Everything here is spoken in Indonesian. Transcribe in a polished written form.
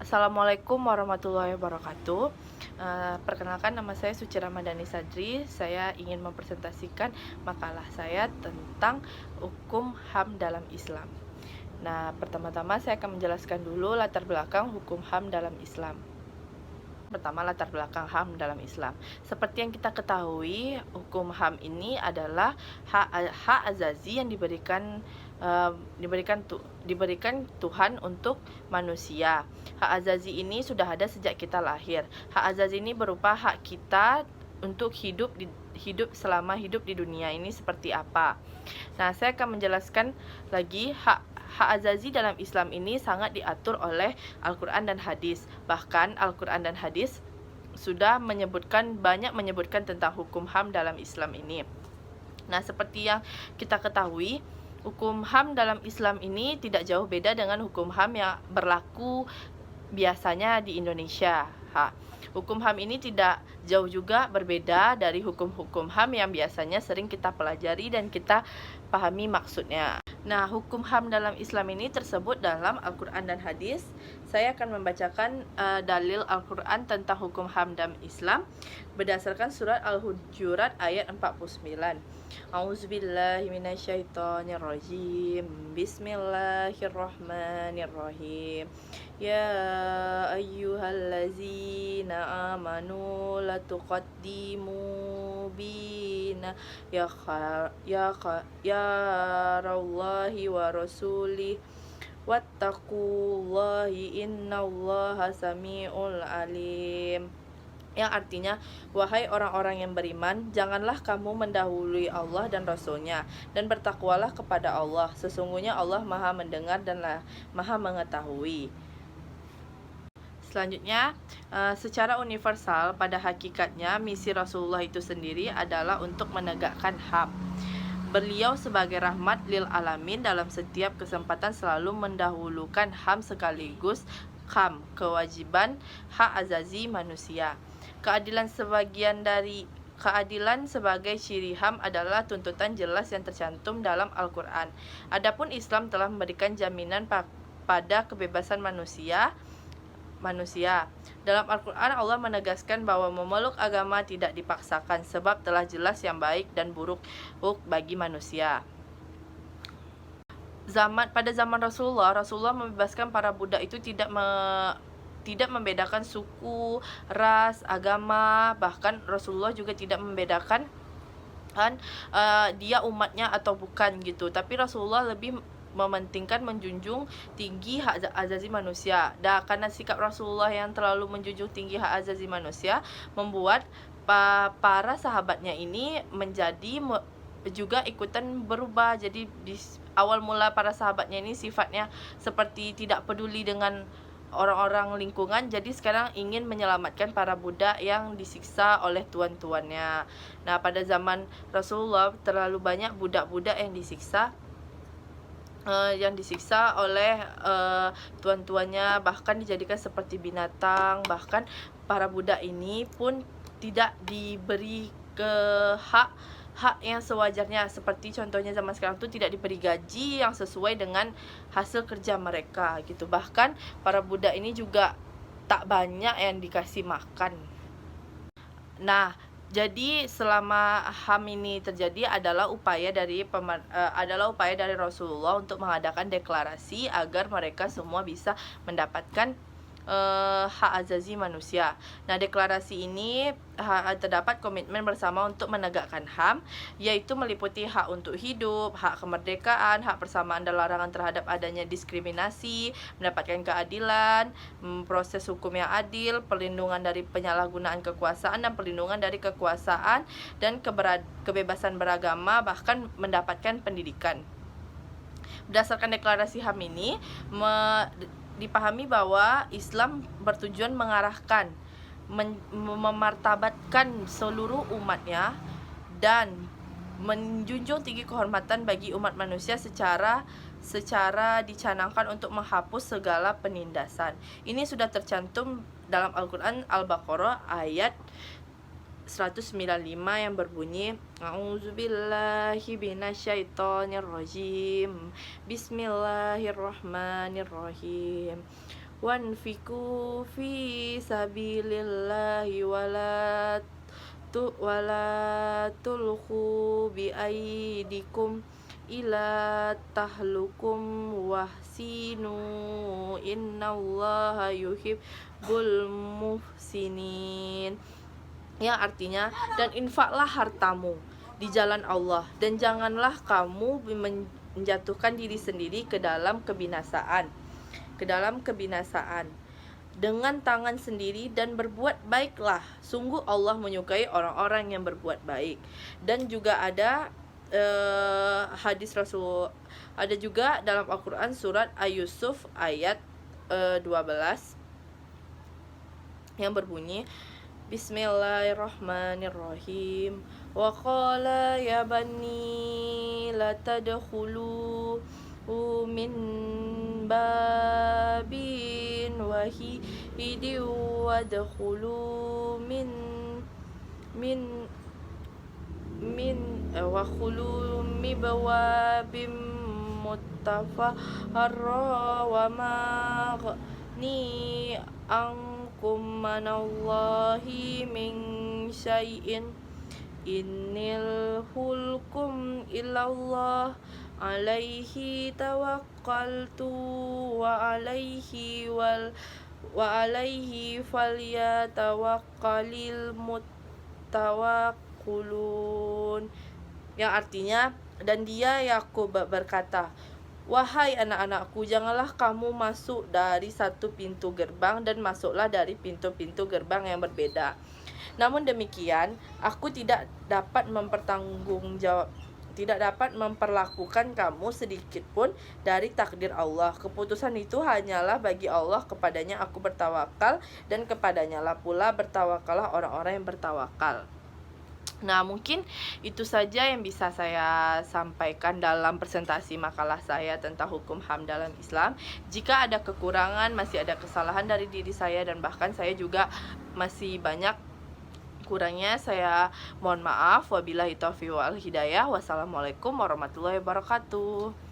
Assalamualaikum warahmatullahi wabarakatuh. Perkenalkan, nama saya Suci Ramadhani Sadri. Saya ingin mempresentasikan makalah saya tentang hukum HAM dalam Islam. Nah, pertama-tama saya akan menjelaskan dulu latar belakang hukum HAM dalam Islam. Pertama, latar belakang HAM dalam Islam. Seperti yang kita ketahui, hukum HAM ini adalah hak azazi yang diberikan Tuhan untuk manusia. Hak azazi ini sudah ada sejak kita lahir. Hak azazi ini berupa hak kita untuk hidup selama hidup di dunia ini seperti apa. Nah, saya akan menjelaskan lagi hak azazi dalam Islam ini sangat diatur oleh Al-Quran dan hadis. Bahkan Al-Quran dan hadis sudah banyak menyebutkan tentang hukum HAM dalam Islam ini. Nah, seperti yang kita ketahui, hukum HAM dalam Islam ini tidak jauh beda dengan hukum HAM yang berlaku biasanya di Indonesia. Hukum HAM ini tidak jauh juga berbeda dari hukum-hukum HAM yang biasanya sering kita pelajari dan kita pahami maksudnya. Nah, hukum HAM dalam Islam ini tersebut dalam Al-Quran dan hadis. Saya akan membacakan dalil Al-Quran tentang hukum HAM dalam Islam berdasarkan surat Al-Hujurat ayat 49. A'udzubillahi minasyaitonirrajim. Bismillahirrahmanirrahim. Ya ayyuhallazina amanu la tuqaddimu bina yarallahi wa rasulih wattaqullahi innallaha sami'ul alim. Yang artinya, wahai orang-orang yang beriman, janganlah kamu mendahului Allah dan Rasul-Nya, dan bertakwalah kepada Allah. Sesungguhnya Allah Maha mendengar dan Maha mengetahui. Selanjutnya, secara universal, pada hakikatnya misi Rasulullah itu sendiri adalah untuk menegakkan HAM. Beliau sebagai rahmat lil alamin dalam setiap kesempatan selalu mendahulukan HAM sekaligus HAM, kewajiban hak azazi manusia. Keadilan sebagai ciri HAM adalah tuntutan jelas yang tercantum dalam Al-Quran. Adapun Islam telah memberikan jaminan pada kebebasan manusia. Dalam Al-Quran, Allah menegaskan bahwa memeluk agama tidak dipaksakan, sebab telah jelas yang baik dan buruk bagi manusia. Pada zaman Rasulullah membebaskan para budak itu tidak membedakan suku, ras, agama. Bahkan Rasulullah juga tidak membedakan dia umatnya atau bukan gitu. Tapi Rasulullah lebih mementingkan menjunjung tinggi hak azazi manusia. Dan karena sikap Rasulullah yang terlalu menjunjung tinggi hak azazi manusia, membuat para sahabatnya ini menjadi juga ikutan berubah. Jadi di awal mula para sahabatnya ini sifatnya seperti tidak peduli dengan orang-orang lingkungan, jadi sekarang ingin menyelamatkan para budak yang disiksa oleh tuan-tuannya. Nah, pada zaman Rasulullah terlalu banyak budak-budak yang disiksa oleh tuan-tuannya, bahkan dijadikan seperti binatang. Bahkan para budak ini pun tidak diberi hak yang sewajarnya. Seperti contohnya zaman sekarang tuh tidak diberi gaji yang sesuai dengan hasil kerja mereka gitu. Bahkan para budak ini juga tak banyak yang dikasih makan. Nah, jadi selama HAM ini terjadi adalah upaya dari Rasulullah untuk mengadakan deklarasi agar mereka semua bisa mendapatkan hak azazi manusia. Nah, deklarasi ini terdapat komitmen bersama untuk menegakkan HAM, yaitu meliputi hak untuk hidup, hak kemerdekaan, hak persamaan dan larangan terhadap adanya diskriminasi, mendapatkan keadilan, proses hukum yang adil, perlindungan dari penyalahgunaan kekuasaan dan perlindungan dari kekuasaan, dan kebebasan beragama, bahkan mendapatkan pendidikan. Berdasarkan deklarasi HAM ini, dipahami bahwa Islam bertujuan mengarahkan, memartabatkan seluruh umatnya dan menjunjung tinggi kehormatan bagi umat manusia secara dicanangkan untuk menghapus segala penindasan. Ini sudah tercantum dalam Al-Quran Al-Baqarah ayat 195 yang berbunyi, A'udzubillahi minasyaitonirrajim. Bismillahirrahmanirrahim. wanfiku fi sabilillahi wala tulhu bi aidikum ila tahlukum wahsinu innallaha yuhibbul muhsinin. Yang artinya, dan infaklah hartamu di jalan Allah, dan janganlah kamu menjatuhkan diri sendiri ke dalam kebinasaan dengan tangan sendiri, dan berbuat baiklah, sungguh Allah menyukai orang-orang yang berbuat baik. Dan juga ada hadis Rasul, ada juga dalam Al-Quran surat Yusuf ayat 12 yang berbunyi Bismillahirrahmanirrahim. Wa qala ya bani la tadkhulu min babin wahidin wadkhulu wa khulu mibawabim muttafarra wa ma ni ankum manallahi min syai'in innil hulkum illallah alaihi tawakkaltu wa alaihi falyatawakkalil muttawakkulun. Yang artinya, dan dia Yakub berkata, wahai anak-anakku, janganlah kamu masuk dari satu pintu gerbang dan masuklah dari pintu-pintu gerbang yang berbeda. Namun demikian, aku tidak dapat memperlakukan kamu sedikit pun dari takdir Allah. Keputusan itu hanyalah bagi Allah, kepadanya aku bertawakal, dan kepadanya lah pula bertawakallah orang-orang yang bertawakal. Nah, mungkin itu saja yang bisa saya sampaikan dalam presentasi makalah saya tentang hukum HAM dalam Islam. Jika ada kekurangan, masih ada kesalahan dari diri saya, dan bahkan saya juga masih banyak kurangnya, saya mohon maaf. Wabillahi taufiq wal hidayah. Wassalamualaikum warahmatullahi wabarakatuh.